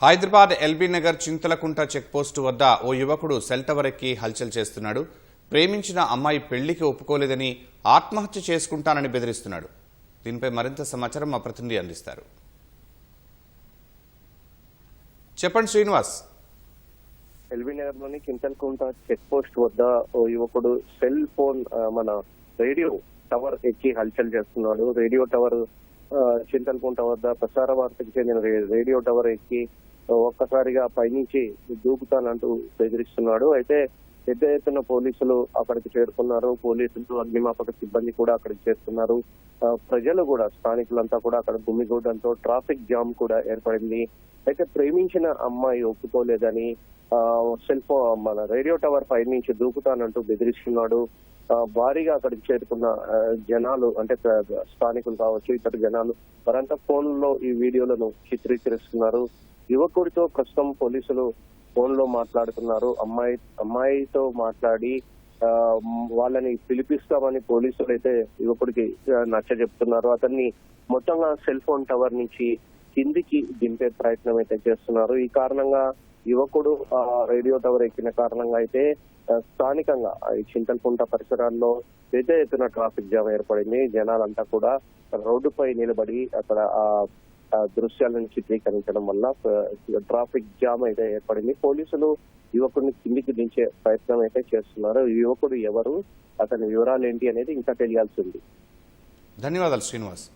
Hyderabad LB Nagar Chintalakunta checkpost వద్ద ఓ యువకుడు cell tower ఎక్కి హల్చల్ చేస్తున్నాడు. ప్రేమించిన అమ్మాయి పెళ్లికి ఒప్పుకోలేదని ఆత్మహత్య చేసుకుంటానని బెదిరిస్తున్నాడు. దీనిపై మరింత సమాచారం మా ప్రతినిధి అందిస్తారు. చెప్పండి శ్రీనివాస్. ఎల్బీ నగర్ లోని చింతలకుంట చెక్ పోస్ట్ వద్ద ఓ యువకుడు సెల్ ఫోన్ మన రేడియో టవర్ ఎక్కి హల్చల్ చేస్తున్నాడు. రేడియో టవర్ చింతలకుంట వద్ద ప్రసార వార్తకి చెందిన రేడియో టవర్ ఎక్కి ఒక్కసారిగా పైనుంచి దూకుతానంటూ బెదిరిస్తున్నాడు. అయితే పెద్ద ఎత్తున పోలీసులు అక్కడికి చేరుకున్నారు. పోలీసులు, అగ్నిమాపక సిబ్బంది కూడా అక్కడికి చేరుకున్నారు. ప్రజలు కూడా, స్థానికులంతా కూడా అక్కడ గుమిగూడడంతో ట్రాఫిక్ జామ్ కూడా ఏర్పడింది. అయితే ప్రేమించిన అమ్మాయి ఒప్పుకోలేదని సెల్ ఫోన్ మన రేడియో టవర్ పై నుంచి దూకుతానంటూ బెదిరిస్తున్నాడు. భారీగా అక్కడికి చేరుకున్న జనాలు, అంటే స్థానికులు కావచ్చు, ఇతర జనాలు వారంతా ఫోన్ లో ఈ వీడియోలను చిత్రీకరిస్తున్నారు. యువకుడితో ప్రస్తుతం పోలీసులు ఫోన్ లో మాట్లాడుతున్నారు. అమ్మాయితో మాట్లాడి వాళ్ళని పిలిపిస్తామని పోలీసులు అయితే యువకుడికి నచ్చ చెప్తున్నారు. అతన్ని మొత్తంగా సెల్ ఫోన్ టవర్ నుంచి కిందికి దింపే ప్రయత్నం అయితే చేస్తున్నారు. ఈ కారణంగా యువకుడు రేడియో టవర్ ఎక్కిన కారణంగా అయితే స్థానికంగా ఈ చింతలకుంట పరిసరాల్లో పెద్ద ఎత్తున ట్రాఫిక్ జామ్ ఏర్పడింది. జనాలంతా కూడా రోడ్డుపై నిలబడి అక్కడ దృశ్యాలను చిత్రీకరించడం వల్ల ట్రాఫిక్ జామ్ అయితే ఏర్పడింది. పోలీసులు యువకుడిని కిందికి దించే ప్రయత్నం అయితే చేస్తున్నారు. యువకుడు ఎవరు, అతని వివరాలు ఏంటి అనేది ఇంకా తెలియాల్సి ఉంది. ధన్యవాదాలు శ్రీనివాస్.